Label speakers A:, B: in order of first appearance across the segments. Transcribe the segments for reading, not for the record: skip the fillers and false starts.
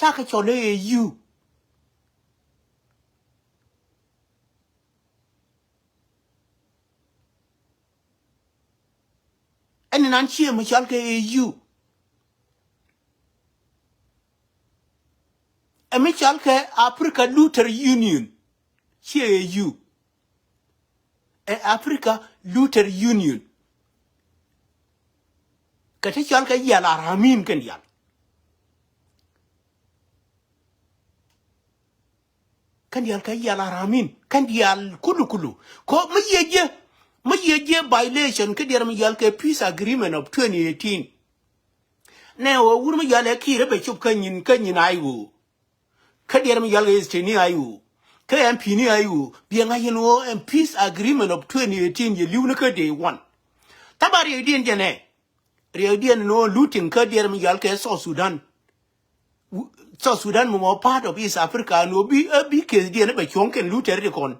A: chaka chole you. And in Anchia Michalke you. A Michalke Africa Luther Union. Here you. A Africa Luther Union. Katachalka Yala Ramin Kenyan. Kandial Kayala Ramin. Kandial Kulukulu. Ko Maye violation Kadiam Yalke peace agreement of 2018. Now Wurma Yale Kira Bechuk Kanyin Ayu. Kadiam Yale is Tini Ayu. KMP Ayu. Biangayano and peace agreement of 2018 Lunaca Day 1. Tabari Indian Jane. Riodian no looting Kadiam Yalke South Sudan. South Sudan more part of East Africa no be a big case dear by Chonk and Luther Recon.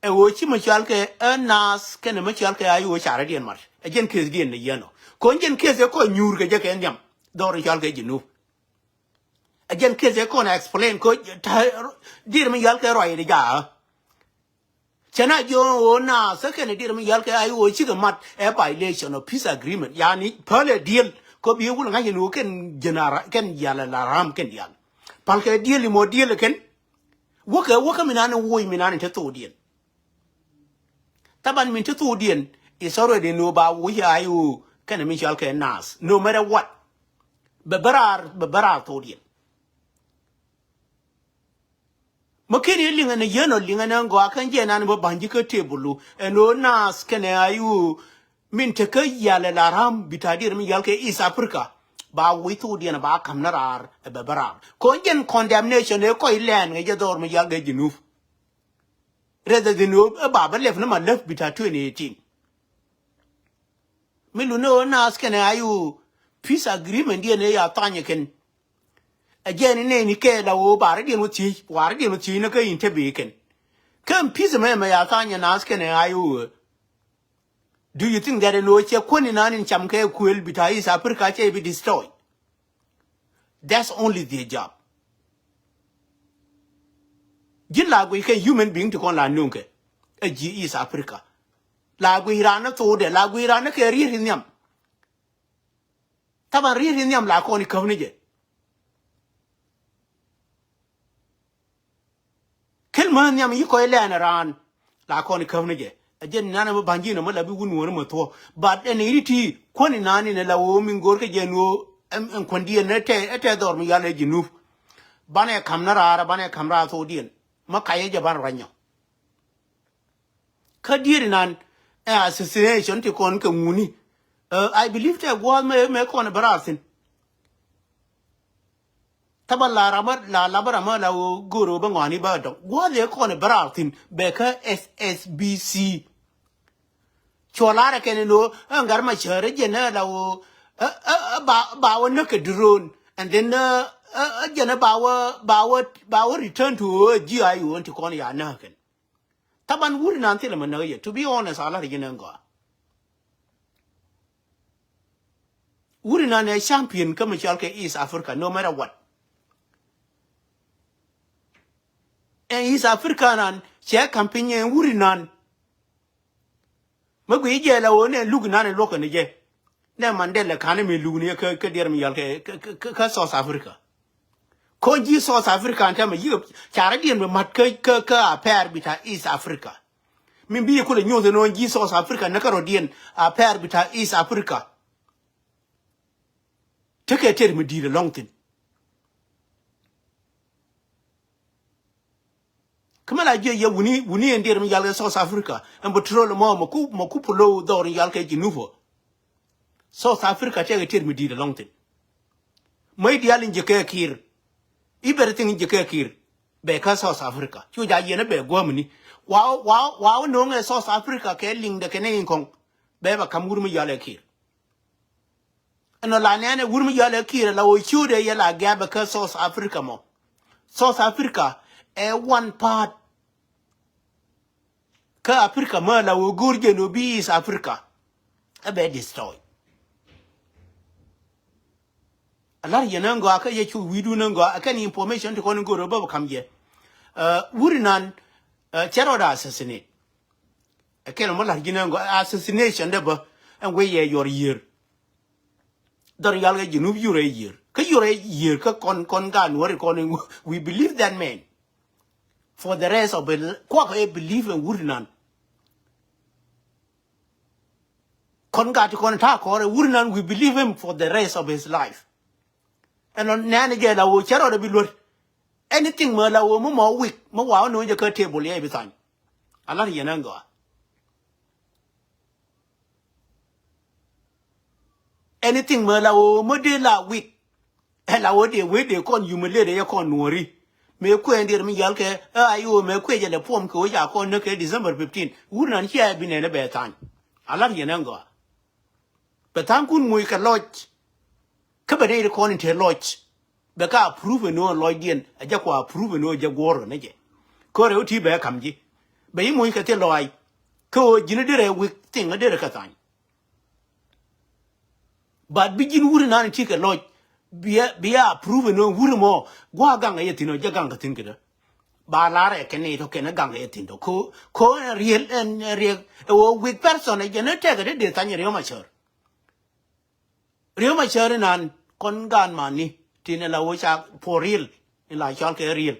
A: A watchy Machalke, a nas can a Machalke Ayu charity and much. Again case dear in the Yano. Conjan case a coin Nur Gajak and Yam. Dor Chalke Genu. Again case a con explain coach dear Mayalke Roy ya. Chana Jo na second dear Mayalke Ayu chicken mat a violation of peace agreement. Yani pearl deal. Ko bi wul nga yenu ken genara ken yala la ram ken yal palke deal mo deal ken woka minana woy minana te to deal taban min te to deal is already no ba wo ya ayu ken min shal ken nas no matter what bebarar to deal makini linga na yeno linga na ngo akan je na bo banji ko tebulu eno nas ken ayu min teka yale la ram bitadir mi yalke East Africa ba witu diana ba kamnarar e bebarar konjen condemnation e ko ilen nge jador mi yalge jinuf reda dinu ba lef na man lef bita 2018 milu no nas ken ayu peace agreement diana ya tanya ken again ne ni ke la wo ba re dinu ti na ka intebe ken kan peace me ya tanya nas ken ayu. Do you think that no kwani nani chamke kuel bita East Africa be destroyed? That's only their job. Jin lagwe ke human being to kon la nunke. A G East Africa. Lagwe rana to de lagwe rana ke ririnyam. Taba ririnyam la koni kavnije. Kelman yam yiko elena ran la koni kavnije. Again, none of Banjina Malabi wouldn't want but an iriti, Quani Nani and La Woman Gorka Genu and Quandia Nete at Dormi Yale Genu. Bana Kamnara, Bana Kamra Todian, Makaya Jaban Rano. Kadirinan assassination to Conkamuni. I believe that was make on a barassin. Tabala Rabat La Labarama La Guru Bangani Bado. What they call a barassin, Becca SSBC. Cholara can know, and Garma Cherry, Bower knock a drone, and then Jenna Bower return to GI want to call ya Nakan. Taban wouldn't until a manoya, to be honest, I'll let you know. Wouldn't a champion come to East Africa, no matter what. And East African and share campaign and wouldn't none. Magui jela one look none look on the jet. Then Mandela can't be lunia ka South Africa. Koji South Africa and tell me you charity and matka a pair bita East Africa. Maybe you could know the no G South Africa, Nakarodian a pair bita East Africa. Take a tell me dear long thing. Come on, I get Wuni and dear Yale South Africa and patrol more Mokupulo door in Yalke Jinuvo. South Africa take a tell me dear long thing. My dear in Jakir, everything in Jakir, Becca South Africa. You die in a bear Germany. Wow, no, South Africa killing the Canadian Kong. Beba Kamurma Yalekir. And a Lanana Wurma Yalekir, la Uchude Yala Gabaka South Africa mo. South Africa. One part ka Africa mala wo gurje no bi is Africa a be destroy a lot yenango aka yechu we do nango aka information to kon go robo come here wurinan cheroda assassinate akela mo la ginango assassination deba and we your year dar yalga junub yure year ka yure year ka kon gan wori kon we believe that man for the rest of the kwa believe in wurinan kon ga to kon ta ko wurinan we believe him for the rest of his life and on nana ge la wo chero da bilor anything ma la wo mo week mo wa no je ka table ye bitan ala yenango anything ma la wo mo de la week la wo de we de kon humiliate ye kon nori me ku endir mi yal ke ayo me ku je le pom ko ya kon ne ke December 15 wurinan here bi ne le betan ala yenango betan kun muy ka lodge ka ba de kon inte lodge be ka approve no lodgen aja ko approve no je goro ne je ko re uti be kamji be muy ka te loy ko jine dire week thing de ka tan but begin wuri nan ti ka lodge be approve no wuri mo gwa ganga yetino je ganga tin kida ba la re ke ne to ke na ganga yetindo ko real and real o week person je ne te ga de tan re ma chor Rio Machar nan kon gan mani tina la wocha for real in la chal ke real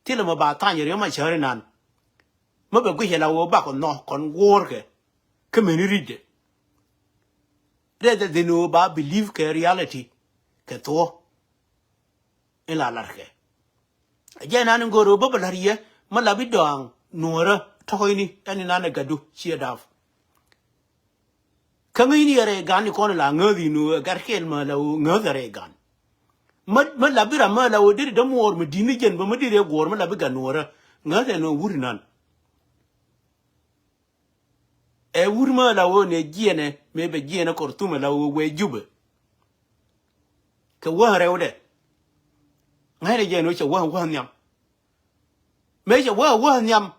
A: tila ma ba tan Rio Machar nan ma ba gwe la wo ba kon no kon wor ke meni ride de no ba believe ke reality ke to in la larke je nan ngoro ba ba lariye ma la bi doang nuora toyni ani nan gadu chi daf Kamini yare gan ko la ngodi no garkel ma la ngodare gan ma la bira ma la wodi de mor ma dini gen ba ma dire gor ma la bi ganora ngade no wurinan e wurma la wo ne giene me be giene kortuma la wo we jube ka wa rewde ngade je no che wa nyam me che wa nyam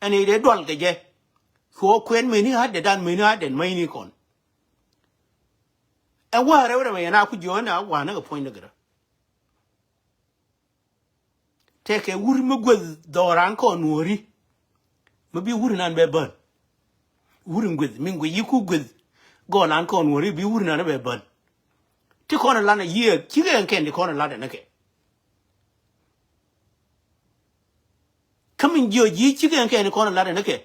A: ani de dol ke je ko kwen me ni hadde dan me ni hadde mai ni kon and whatever may na ku jona wa na point nagara take a wuri mugwez doran ko nori mabi wuri nan be ban wuri ngwez min go yiku gwez go nan ko nori bi wuri nan be ban ti kono lana ye kigen ken di kono lada nake kamin jo yi kigen ken kono lada nake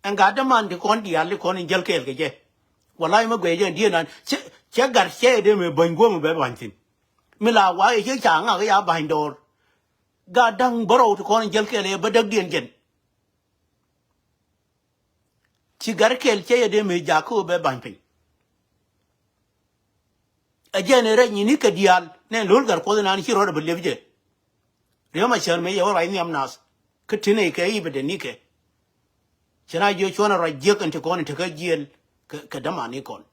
A: an ga da man di kon di alle kono jelkel ke je wallahi magwe je di nan che gar che de me bango me be bantin mi la wa ye cha nga ya ban dor ga dang boro to kon jel kele ba dag dien gen ci gar kel che de me ja ko be ban pin a jene re ni ka dial ne lol gar ko na ni ro de be je re ma cher me yo ra ni am nas ke tine ke ibe de ni ke chana jo chona ra je kan te kon te ka jel ka da ma ni kon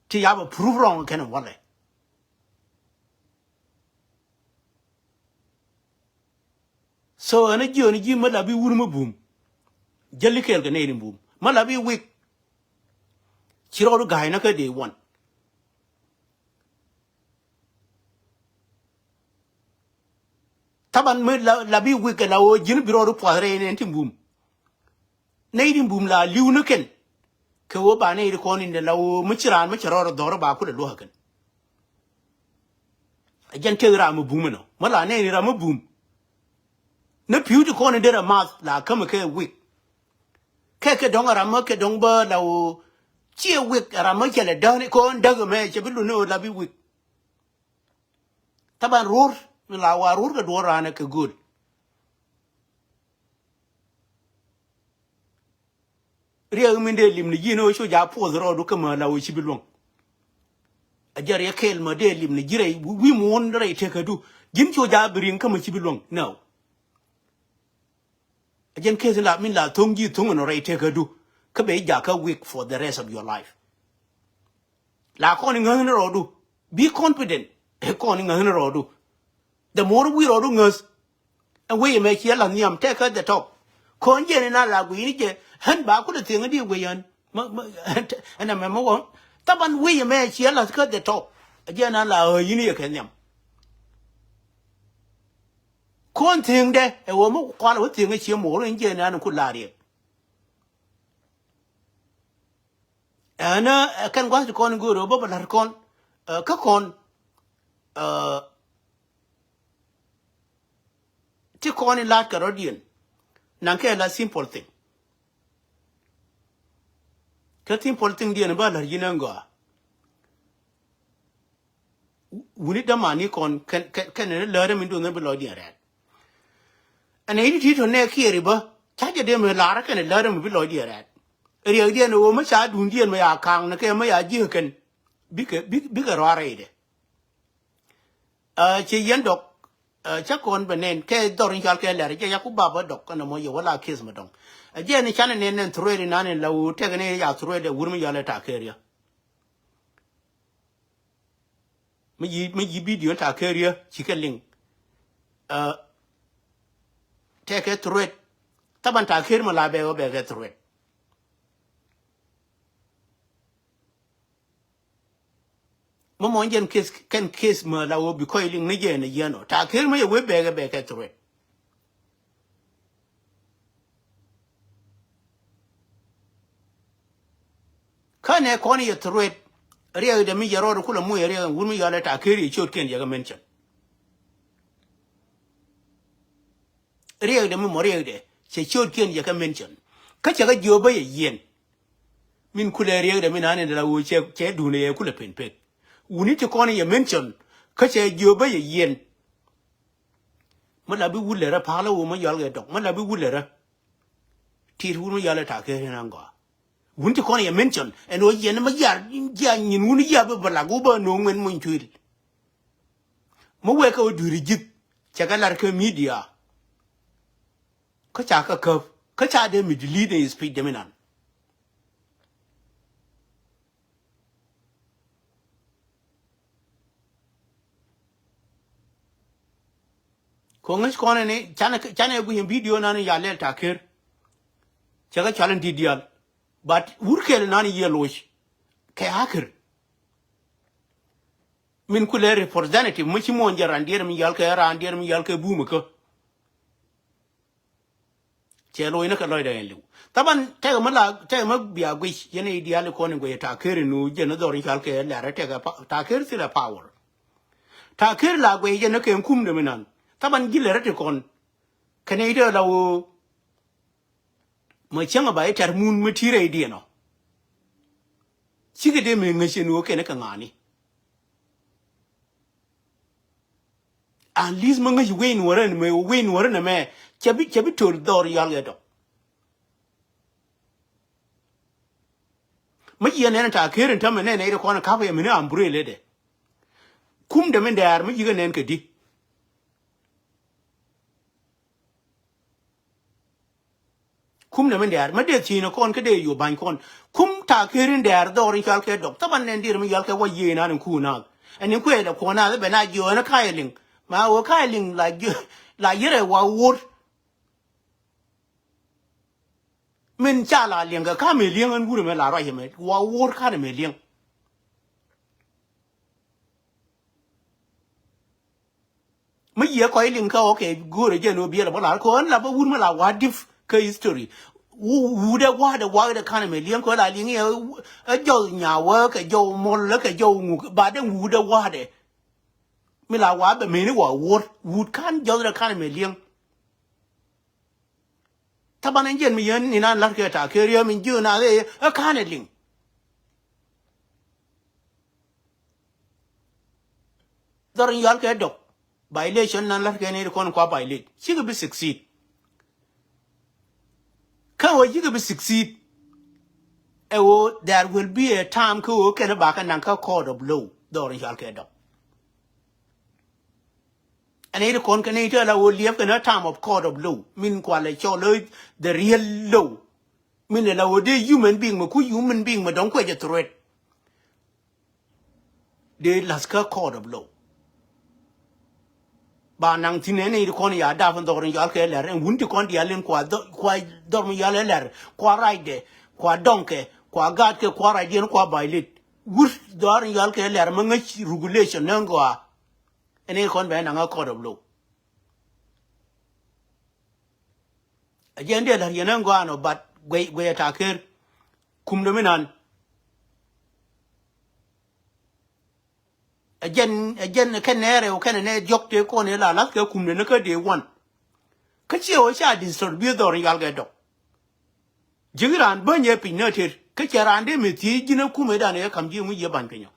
A: ti ya ba prove wrong kan wale so ana ji ma la bi wurma bum jalli kel ga ne bum ma la bi wik chiro ga ina ka de won taban me la bi wik la o jin biro ru poire ne tin bum ne din bum la liu no ken ke wo ba ne ko ni de la o mu chiran mu chiro do ba ku de lo hakan ajan te ra mu bum no ma la ne ni ra mu bum na piu de ko ni de ra ma la ka me ke wik ke dong ra ma ke dong ba la o chi wik ra ma ke le da ni ko nda ga me che bi lu no la bi wik taban rur la wa rur ga do ra na ke good riya min de lim ni jino sho ja po ro du kama la o chi bi long ajar ya kel ma de lim ni jire wi mo won re te ka du jin sho ja birin kama chi bi long no ajen ke la min la tong ji tong no re te ka du ka be ja ka week for the rest of your life la ko ni ngan ro du be confident e ko ni ngan ro du the more we ro du ngas and we make here la niam take at the top ko nje na la gwi ni je han ba ku de ting di we yan and I remember one taban we make here la at the top Jana la yini kenyam. Kon thing de e wo mo kwala wo thing e chi mo ro nje na ku la ri. Ana kan gwa kon go ro ba lar kon ka kon ti kon la ka rodien. Nan ke la simple thing. Ka simple thing dien ba lar yinan go. Wuni da mani kon kan le re min do ne lo dien rat. Ana yi ti to ne ki ri ba ta je de me la ra kan le re mi lo dien rat. Ri dien wo ma cha dun dien ma ya kang na ke ma ya ji kan bi ka ro ra ide. Chi yen dok cha kon benen ke dorin kal ke le re ya ku baba dok kan mo ye wala kes ma dong. Je ni chan ne ne true na ne la u te ne ya true de wur mi ya le ta ke ri. Mi video ta ke ri chi ke ling. Te ke true taban ta ke ma la be o be ke true. Mo mo njen kes kan kes ma la o bi ko ling ne je ne ye no ta ke ma ye we be ke true. Kane koni ye true ria de mi yaro kula mu ria wur mi yale ta ke ri chot ken ye ga mention. Ria de mi mo ria de che chot ken ye ga mention. Ka che ga joba ye yen. Min kula ria de mi na ne la wo che du ne ye kula pen pe. Wuni te koni ye mention ka che joba ye yen. Ma la bi wulera pa la wo ma yal ga dok ma la bi wulera. Ti wur mi yale ta ke ri na ngo. Wunti koni ye mention and o yen ma yar ya nyin wuni ya ba la go ba no men mun twil. Mo we ka o duri jit cha ga lar ka media. Ka cha ka cha de mi lead is speed de minan. Ko ngas koni ne chana gu video na ne ya le ta ker. Cha ga challenge dial. But urkel nani yelosh ke hacker min kule representative muchi mo njaran der mi yal ke ran der mi yal ke buuma ko chelo ina ka loida yelu taban te ma biya gwi yene ideal ko ne go ta kere no je no dori yal ke la ra te ga ta kere sila power ta kere la gwe je no ke kum de minan taban gile rate kon kane ide la wo ma changa ba tar mun mitire ide no chige de me ngashe no ke ne ka ngani at least manga you win waran me chabi tor dor yal ga do ma yi ne ta kerin ta me ne ne ko na ka fa me ne umbrella de kum de men da yar ma yi ga ne ka di kum de men da yar ma de ti no kon ka de yo ban kon kum ta kerin da yar dor yal ke do ta ban ne dir mi yal ke wa yi na ku na ani ku e da ko na be na yo na kailing ma wo kailing la yere wa wor min cha la liang ga ka me liang an guru me la ra me wa wor ka me liang me ye ko liang ka okay guru je no bi la ba la ko an la ba wur me la wa dif ka history wu de wa de ka me liang ko la liang ye a jo nya wa ka jo mo la ka jo ngu ba de wu de wa de mi la wa be me ni wa wor wu kan jo de ka me liang taban enjen mi yen ni na lar ke ta ke rio min ju na de a kan ling dor yal ke dok violation nan lar ke ni kon kwa violate shi ga bi succeed kan wo yi ga bi succeed e wo there will be a time ko ke na ba kan nan ka court of law dor yal ke dok and it con can it la wo live in a time of court of law min kwa le cho le the real law min la wo de human being ma ku human being ma don ko je threat de laska court of law ba nang tinene it con ya da fan dor yal ke ler en wunti kon dia len kwa dor mi yal ler kwa raide kwa donke kwa gat ke kwa raide kwa bailit wur door yal ke Läär mangach regulation nangwa ene kon be na court of law agende la yenangwa no but we attacker kum dominan again kenere o kenene jokte ko ne la ke kum ne ka de one ka che o sha distribute door yal ke do jigiran banye pinater ka charande me ti jina kume da ne kam ji mu ye ban pinyo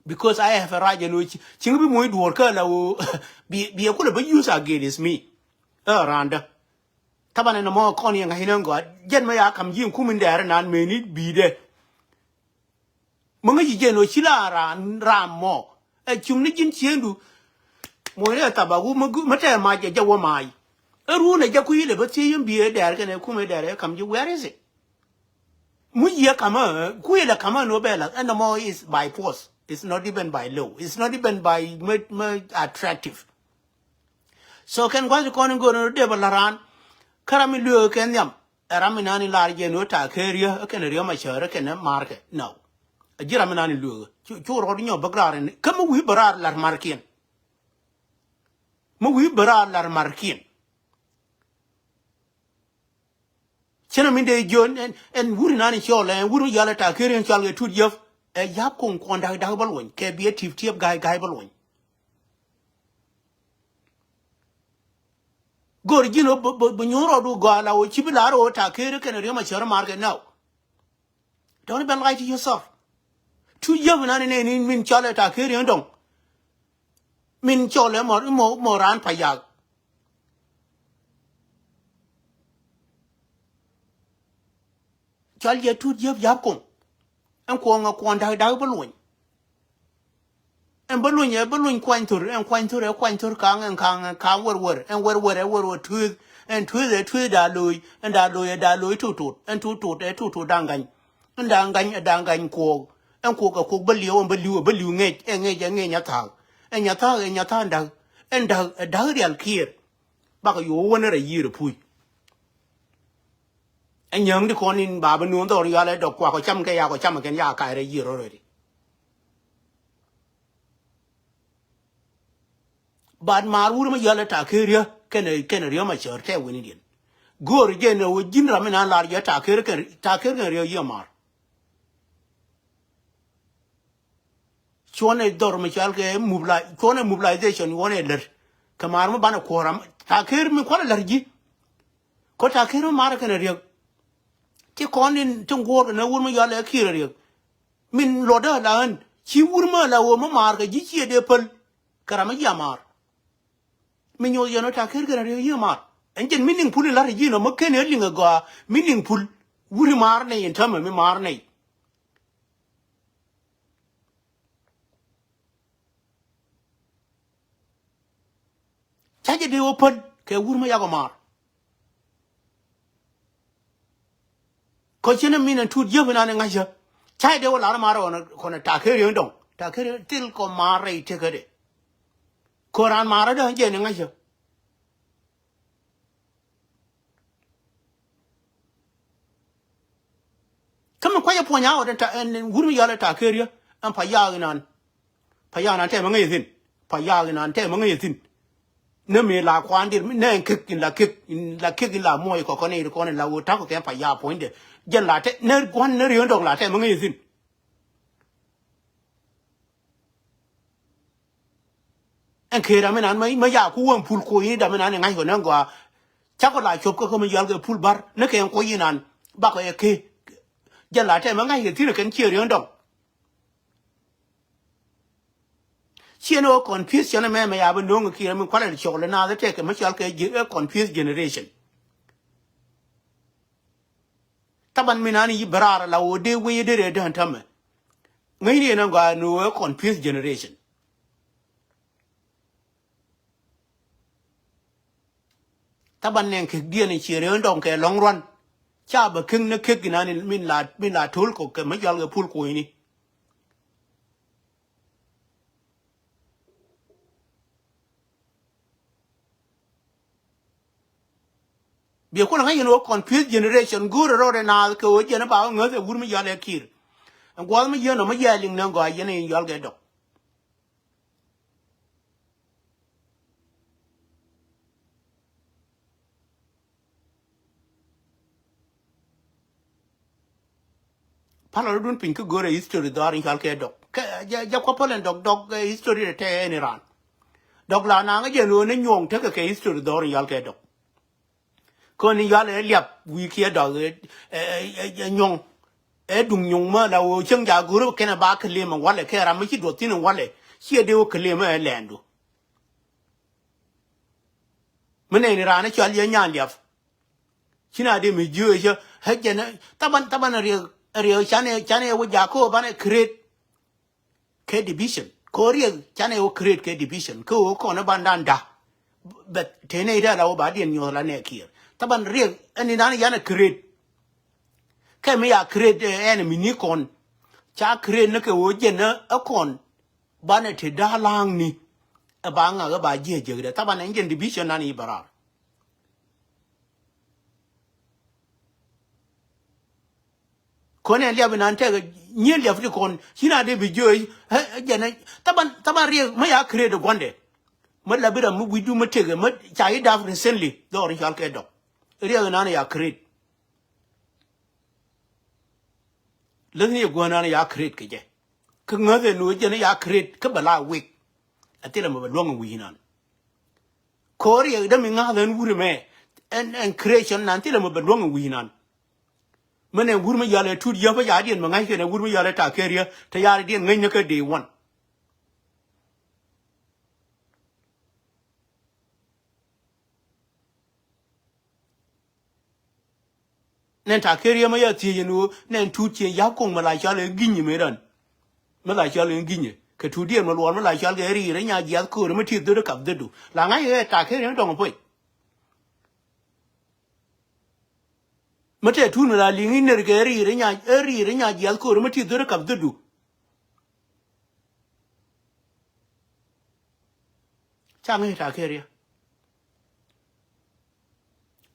A: because I have a right no chingi mo do ka la o bi ko le ba use against me randa tabane no mo kon ye ngahinan go jen ma ya kam ji kumin da nan me ni bi de mo ngi je no chila ran mo chung ni jin chiendu mo ne tabagu ma te ma je wo mai ru ne je ku ile ba ti yin bi da ka ne kume da kam ji where is it mu ye kama ku ile kama no bela and more is by force. It's not even by law. It's not even by attractive. So can go to go to Laran, Karamilu can yam, Raminani large no ta carrier, can a real sure can a market. No. A Jiraminani lure. You're holding your background. Come we barar lar markin. Mu barar lar markin. Chenaminde John and Wurinani Shola and Wuru Yala ta carrier shall get 2 years. A yap kong kwanda double one, can be a tip guy balloon. Go, you know, but Bunyoro do gala or Chibilaro, Takir can a mature market now. Don't even lie to yourself. 2 years in Min Chola Takir and don't. Min Chola more ran payag. Chal ye 2 years yapcom. And kwong a kwanda double one. And balloon quantur and quantur kang and kang were and were tooth and tooth da lui and da lui to and to dangan and dangan a dangan quog and cook a cook bellew ngate and yatang and yatang and a darial kier. Back you 1 a year pui. And young the corn in Babanoon or Yala dog quack or chamkaya or chamakan yaka a year already. But Marwood Yala Takeria can a real mature tell when Indian. Go again with Jim Ramina Larja Taker real Yamar. Chone Dormichalke mobilization one elder. Kamarma Bana Quorum Taker me quite a largy. Kotakero Maracan real. Take on in Tungor and a woman Yala Kiria. Min Loda Lan, she would murder woman mark a Gichi Depel Karamayamar. Minyo yana takir kana yama enjen meaning pul la yino makken elinga go meaning pul wuri marne intama me marne chaje de open ke wuri ma yago mar ko chena minen tut yebna ne ngaja chaje de wala mara ona kona takir yondong takir til ko mare tekade Koran mara da je ne ngaja Come quite a point out and wouldn't yell at Takeria and Payagan Temangazin, Payagan and Temangazin. No me la quanti, no kick in la kick in la moy coconate corner la would talk again Paya pointed. Jen latte, no one neriondo la Temangazin. And Kiraman and my Yaku and Pulco in Daman and I go Nangua. Chocolate chop come yelga pull bar, no can go in and back a key. Jen latte manga he can cheer you dog. She no confused young man may have known Kiram quality show another take a much a confused generation. Taban Minani Barara la would de way did it don't tell me. Maybe no go no a confused generation. Taban Nank dear and cheer and don't care long run. Chaba king the kick in an min la tulco, a majal pulcoini. Be ko nga yeno confused generation guru ro na ko je na ba ngo se wurmi yale kir. And gwal mi yeno ma yaling na go yene yal ge dok. Palo dun pin ko gore history do arin yal ge dok. Ja ko polen dok history te en ran. Dok la na nga je no ne nyong te ke history do arin yal ge dok. Ko ni yale liap wi kia dog nyong dung nyong ma la wo chang ja guru ke na ba kle ma wale ke ra ma chi do tin wale chi de wo kle ma lendo mene ni ra na chal ye nya liap china de mi ju je ha je na taban ri chane wo ja ko ba ne create ke division ko ri chane wo create ke division ko na ban da but tene da la wo ba de nyo la ne kia taban ri ani na ya na create ke me ya create enemy ni kon cha create na ke wo je na akon ba ne te da lang ni ba nga ga ba je de taban engine division na ni barar kon en liab nan te ni liab ni kon hina de bi jo je na taban ri me ya create gonde ma la bira mu widu ma tege ma cha yi da recently do ri hal ke do ri na ya create leni gwana ya create ke je ke ngade no je na ya create ke bala week atira ma long wi nan kori da mi ngade wuri me en creation nan tira ma long wi nan mene wuri me ya le tu ya ba ya dien ma ngai ke na wuri me ya le ta keria ta ya dien ngai ne ke day one nen ta keria ma ya ti no nen tu ti ya kong ma la ya le ginyi me ran ma la ya le ginyi ke tu dien ma lo ma la ya le ri re nya ya ko ma ti do ka do la ngai ta keria dong poi mate tu na li ngi ne ke ri re nya ya ko ma ti do ka do cha ngai ta keria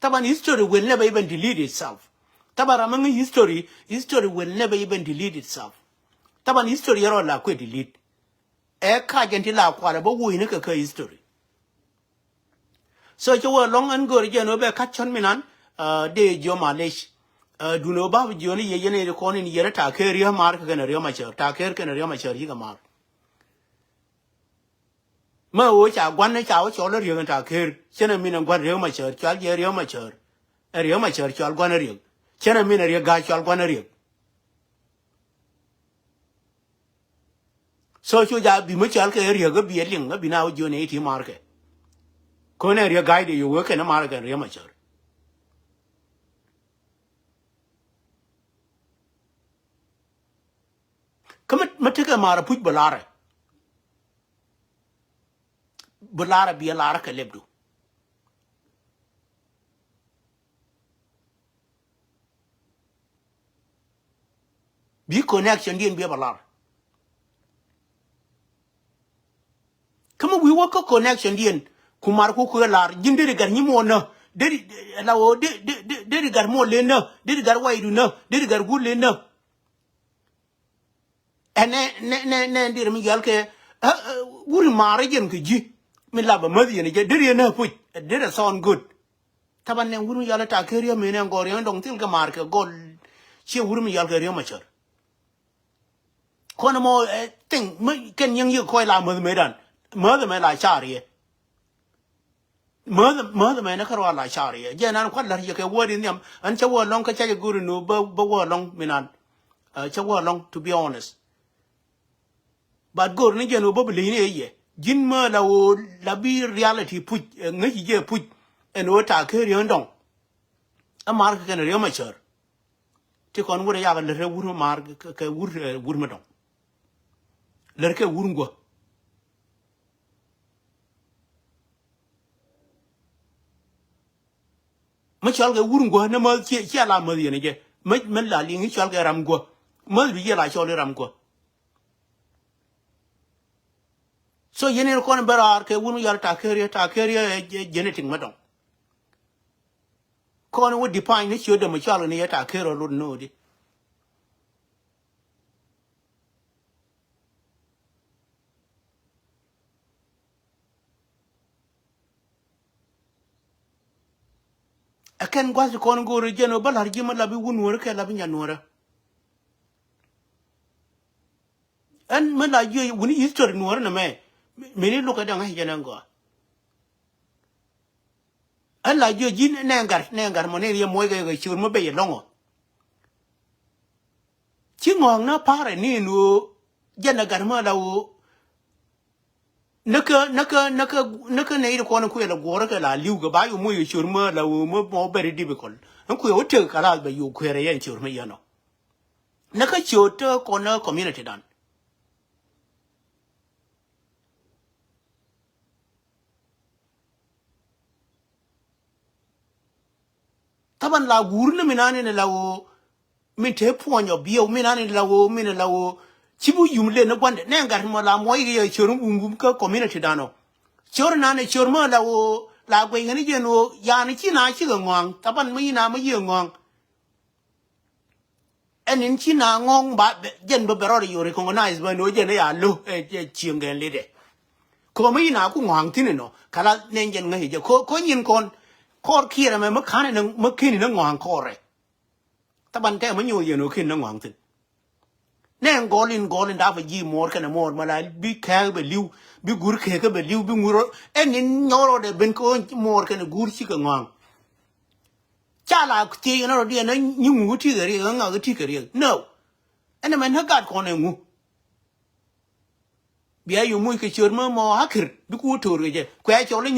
A: taban history will never even delete itself taban among history will never even delete itself taban history yaro la ko delete e ka genti la kwara bo wi ne ka history so jo long and go je no be ka chon minan de jo malish du no ba jo ni ye ne ko ni yere ta ke riya mar ka ne riya ma cha ta ke ne riya ma cha ri ga mar ma wo cha gwan ne cha wo cho le riya ta ke chena minan gwan riya ma cha cha ye riya ma cha riya ma cha cha gwan riya chena minan riya ga cha gwan riya so chu ja bi mo cha ke riya ga bi ling ga bi na wo jo ne ti mar ke ko ne riya ga de yo wo ke na mar ga riya ma cha kamat mataka mara puj balara bi lara ka lebdu bi connection din bi balara kama we work connection din kumar ko lar jindiri gar nyimo na deri lawo deri gar mo le na deri gar waidu na deri gar gulle na ne ndir mi galke wuri mare gen ke ji mi laba madi ne je deri na pu deri sound good taban ne wuri yala ta keriya me ne ngor yon dong til ka mar ke gol che wuri mi yal keriya machar kono mo ting ken yang yu koi la mo me dan mo me la chari mo me na karwa la chari je nan kwat la ye ke wori nyam an che wo long ka cha guru no ba wo long minan che wo long to be honest but go ni je no bo le ni ye jin ma la wo la bi reality pu ngi je pu en o ta ke ri ndong a mar ka ne ri ma char ti kon wure ya ga le wuru mar ke wur ma dong le ke wur ngo ma chal ga wur ngo na ma chi la ma ye ne je ma la li ngi chal ga ram ngo ma bi ye la chal ram ngo so yene ko ne bara ke wunu yar ta keriya genetic madam con would define it should the machal and yet I care or no di I can go to con go regional but I give my love wouldn't work at loving Nuer and when I you when you stood Nuer na me many look at them go and like you gin nangar money moy sure mo be long chingong na pare ni no janagar ma lawo naka nei ko na ku la gora ka la liu ga ba yu mo yu sure ma lawo mo very difficult an ku yo te kala ba yu kwere yan sure ma yano naka choto ko na community dan taban la gurna minane ne lawo min te ponyo biyo minane lawo min lawo chibu yumle na gwande ne ngar mo la moy ye chorum ungum ka community dano chor na ne chor mo lawo la gwe ngani je no ya ni chi na chi ngong taban mi na ma ye ngong enin chi na ngong ba jen ba bero yo recognize ba no je ne ya lo chieng gen le de ko mi na ku ngong tin no kala ne jen ngai je ko nyin kon kor kira me makane nang makini nang ngong kore taban ka manyo ye no kin nang ngong tin neng golin da fa ji mor kana mor mala bi ka be liu bi gur ke ka be liu bi nguro enin nyoro de ben ko mor kana gur chi ka ngong chala ti no de na nyungu ti gari nga ti gari no ene man ha gat ko ne ngu biya yu mu ke chur mo hakir bi ku tor ge kwa cho le